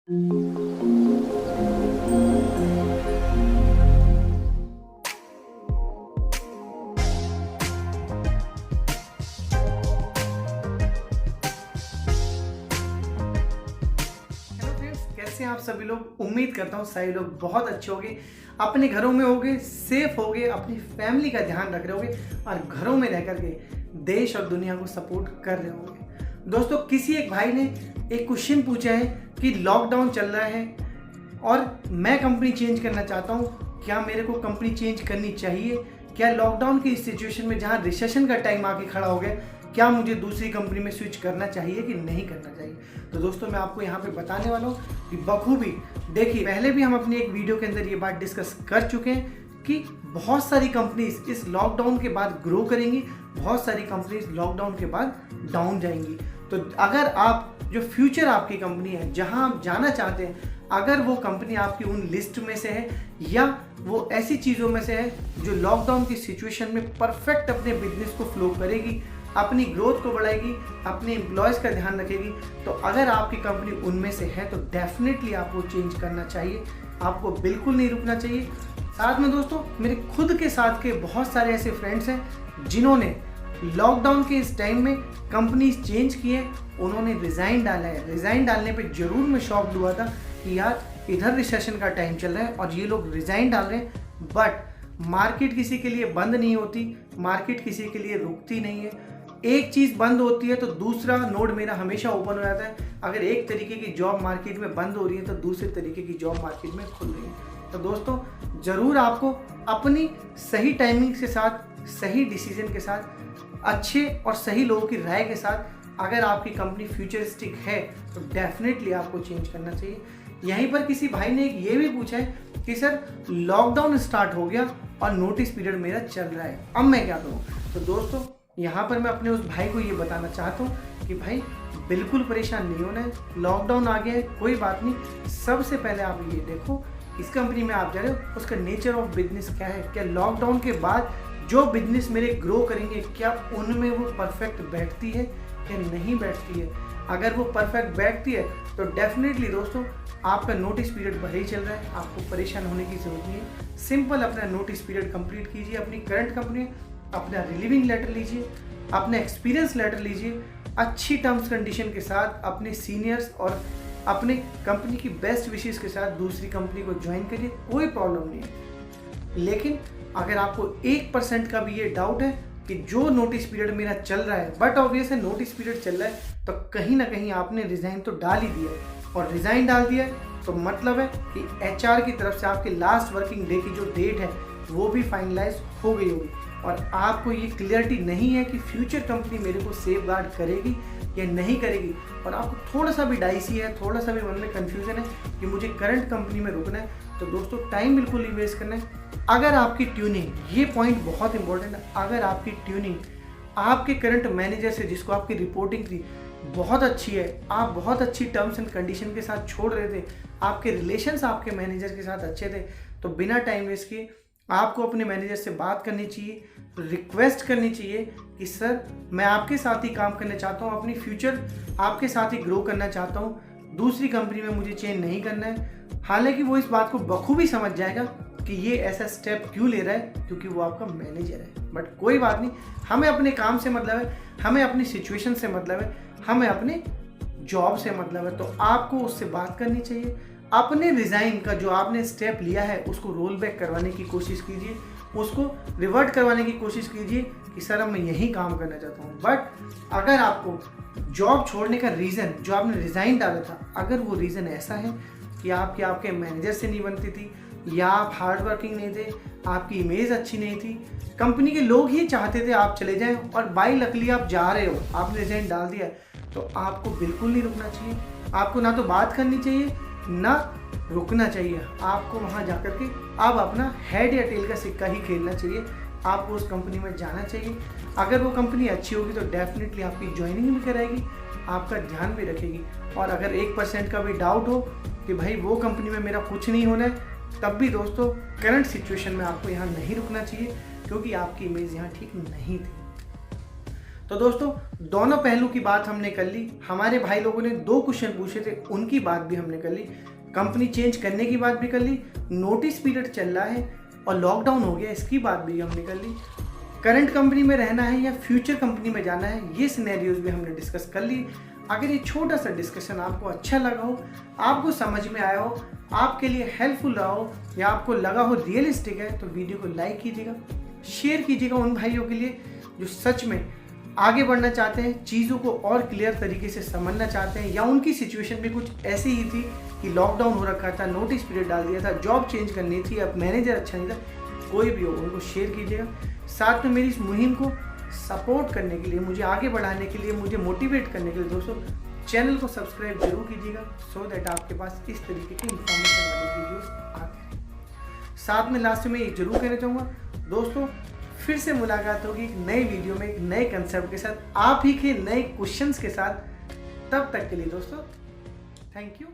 कैसे हैं आप सभी लोग। उम्मीद करता हूँ सभी लोग बहुत अच्छे होंगे, अपने घरों में होंगे, सेफ होंगे, अपनी फैमिली का ध्यान रख रहे होंगे और घरों में रह करके देश और दुनिया को सपोर्ट कर रहे होंगे। दोस्तों, किसी एक भाई ने एक क्वेश्चन पूछा है कि लॉकडाउन चल रहा है और मैं कंपनी चेंज करना चाहता हूँ, क्या मेरे को कंपनी चेंज करनी चाहिए? क्या लॉकडाउन की सिचुएशन में जहाँ रिसेशन का टाइम आके खड़ा हो गया, क्या मुझे दूसरी कंपनी में स्विच करना चाहिए कि नहीं करना चाहिए? तो दोस्तों, मैं आपको यहाँ पे बताने वाला हूँ कि बखूबी देखिए, पहले भी हम अपनी एक वीडियो के अंदर ये बात डिस्कस कर चुके हैं कि बहुत सारी कंपनीज इस लॉकडाउन के बाद ग्रो करेंगी, बहुत सारी कंपनीज लॉकडाउन के बाद डाउन जाएंगी। तो अगर आप जो फ्यूचर आपकी कंपनी है, जहाँ आप जाना चाहते हैं, अगर वो कंपनी आपकी उन लिस्ट में से है या वो ऐसी चीज़ों में से है जो लॉकडाउन की सिचुएशन में परफेक्ट अपने बिजनेस को फ्लो करेगी, अपनी ग्रोथ को बढ़ाएगी, अपने एम्प्लॉयज़ का ध्यान रखेगी, तो अगर आपकी कंपनी उनमें से है तो डेफिनेटली आपको चेंज करना चाहिए, आपको बिल्कुल नहीं रुकना चाहिए। साथ में दोस्तों, मेरे खुद के साथ के बहुत सारे ऐसे फ्रेंड्स हैं जिन्होंने लॉकडाउन के इस टाइम में कंपनी चेंज की है, उन्होंने रिज़ाइन डाला है। रिज़ाइन डालने पे ज़रूर मैं शॉक्ड हुआ था कि यार इधर रिसेशन का टाइम चल रहा है और ये लोग रिज़ाइन डाल रहे हैं, बट मार्केट किसी के लिए बंद नहीं होती, मार्केट किसी के लिए रुकती नहीं है। एक चीज़ बंद होती है तो दूसरा नोड मेरा हमेशा ओपन हो जाता है। अगर एक तरीके की जॉब मार्केट में बंद हो रही है तो दूसरे तरीके की जॉब मार्केट में खुल रही है। तो दोस्तों, ज़रूर आपको अपनी सही टाइमिंग के साथ, सही डिसीजन के साथ, अच्छे और सही लोगों की राय के साथ, अगर आपकी कंपनी फ्यूचरिस्टिक है तो डेफिनेटली आपको चेंज करना चाहिए। यहीं पर किसी भाई ने ये भी पूछा है कि सर लॉकडाउन स्टार्ट हो गया और नोटिस पीरियड मेरा चल रहा है, अब मैं क्या करूँ? तो दोस्तों, यहाँ पर मैं अपने उस भाई को ये बताना चाहता हूँ कि भाई बिल्कुल परेशान नहीं होना है, लॉकडाउन आ गया है, कोई बात नहीं। सबसे पहले आप ये देखो, इस कंपनी में आप जा रहे हो, उसका नेचर ऑफ बिजनेस क्या है, क्या लॉकडाउन के बाद जो बिजनेस मेरे ग्रो करेंगे क्या उनमें वो परफेक्ट बैठती है या नहीं बैठती है? अगर वो परफेक्ट बैठती है तो डेफिनेटली दोस्तों आपका नोटिस पीरियड भले ही चल रहा है, आपको परेशान होने की ज़रूरत नहीं है। सिंपल अपना नोटिस पीरियड कंप्लीट कीजिए, अपनी करंट कंपनी अपना रिलीविंग लेटर लीजिए, अपना एक्सपीरियंस लेटर लीजिए, अच्छी टर्म्स कंडीशन के साथ अपने सीनियर्स और अपने कंपनी की बेस्ट विशेस के साथ दूसरी कंपनी को ज्वाइन करिए, कोई प्रॉब्लम नहीं है। लेकिन अगर आपको 1% का भी ये डाउट है कि जो नोटिस पीरियड मेरा चल रहा है, बट ऑब्वियस है नोटिस पीरियड चल रहा है, तो कहीं ना कहीं आपने रिज़ाइन तो डाल ही दिया है, और रिज़ाइन डाल दिया है तो मतलब है कि HR की तरफ से आपके लास्ट वर्किंग डे की जो डेट है वो भी फाइनलाइज हो गई होगी और आपको ये क्लियरिटी नहीं है कि फ्यूचर कंपनी मेरे को सेफ गार्ड करेगी या नहीं करेगी, और आपको थोड़ा सा भी डाइसी है, थोड़ा सा भी मन में कन्फ्यूज़न है कि मुझे करंट कंपनी में रुकना है, तो दोस्तों टाइम बिल्कुल नहीं वेस्ट करना है। अगर आपकी ट्यूनिंग, ये पॉइंट बहुत इंपॉर्टेंट है, अगर आपकी ट्यूनिंग आपके करंट मैनेजर से, जिसको आपकी रिपोर्टिंग थी, बहुत अच्छी है, आप बहुत अच्छी टर्म्स एंड कंडीशन के साथ छोड़ रहे थे, आपके रिलेशंस आपके मैनेजर के साथ अच्छे थे, तो बिना टाइम वेस्ट किए आपको अपने मैनेजर से बात करनी चाहिए, रिक्वेस्ट करनी चाहिए कि सर मैं आपके साथ ही काम करना चाहता हूँ, अपनी फ्यूचर आपके साथ ही ग्रो करना चाहता हूँ, दूसरी कंपनी में मुझे चेंज नहीं करना है। हालांकि वो इस बात को बखूबी समझ जाएगा कि ये ऐसा स्टेप क्यों ले रहा है, क्योंकि वो आपका मैनेजर है, बट कोई बात नहीं, हमें अपने काम से मतलब है, हमें अपनी सिचुएशन से मतलब है, हमें अपने जॉब से मतलब है। तो आपको उससे बात करनी चाहिए, अपने रिज़ाइन का जो आपने स्टेप लिया है उसको रोल बैक करवाने की कोशिश कीजिए, उसको रिवर्ट करवाने की कोशिश कीजिए कि सर अब मैं यही काम करना चाहता हूँ। बट अगर आपको जॉब छोड़ने का रीज़न, जो आपने रिज़ाइन डाला था, अगर वो रीज़न ऐसा है कि आपके मैनेजर से नहीं बनती थी, या आप हार्ड वर्किंग नहीं थे, आपकी इमेज अच्छी नहीं थी, कंपनी के लोग ही चाहते थे आप चले जाएं और बाई लकली आप जा रहे हो, आपने रिज़ाइन डाल दिया, तो आपको बिल्कुल नहीं रुकना चाहिए। आपको ना तो बात करनी चाहिए ना रुकना चाहिए, आपको वहाँ जा कर के अब अपना हेड या टेल का सिक्का ही खेलना चाहिए, आपको उस कंपनी में जाना चाहिए। अगर वो कंपनी अच्छी होगी तो डेफिनेटली आपकी ज्वाइनिंग भी कराएगी, आपका ध्यान भी रखेगी, और अगर 1% का भी डाउट हो कि भाई वो कंपनी में मेरा कुछ नहीं होना है, तब भी दोस्तों करंट सिचुएशन में आपको यहाँ नहीं रुकना चाहिए, क्योंकि आपकी इमेज यहाँ ठीक नहीं थी। तो दोस्तों दोनों पहलू की बात हमने कर ली। हमारे भाई लोगों ने 2 क्वेश्चन पूछे थे, उनकी बात भी हमने कर ली। कंपनी चेंज करने की बात भी कर ली, नोटिस पीरियड चल रहा है और लॉकडाउन हो गया इसकी बात भी हमने कर ली। करंट कंपनी में रहना है या फ्यूचर कंपनी में जाना है, ये सिनेरियोज भी हमने डिस्कस कर ली। अगर ये छोटा सा डिस्कशन आपको अच्छा लगा हो, आपको समझ में आया हो, आपके लिए हेल्पफुल रहा हो या आपको लगा हो रियलिस्टिक है, तो वीडियो को लाइक कीजिएगा, शेयर कीजिएगा उन भाइयों के लिए जो सच में आगे बढ़ना चाहते हैं, चीज़ों को और क्लियर तरीके से समझना चाहते हैं, या उनकी सिचुएशन भी कुछ ऐसी ही थी कि लॉकडाउन हो रखा था, नोटिस पीरियड डाल दिया था, जॉब चेंज करनी थी, अब मैनेजर अच्छा नहीं था। कोई भी हो, उनको शेयर कीजिएगा। साथ में मेरी इस मुहिम को सपोर्ट करने के लिए, मुझे आगे बढ़ाने के लिए, मुझे मोटिवेट करने के लिए दोस्तों चैनल को सब्सक्राइब जरूर कीजिएगा, सो दैट आपके पास इस तरीके की इंफॉर्मेशन वाली वीडियोस आते हैं। साथ में लास्ट में एक जरूर कहना चाहूँगा दोस्तों, फिर से मुलाकात होगी एक नए वीडियो में, एक नए कंसेप्ट के साथ, आप ही के नए क्वेश्चंस के साथ। तब तक के लिए दोस्तों थैंक यू।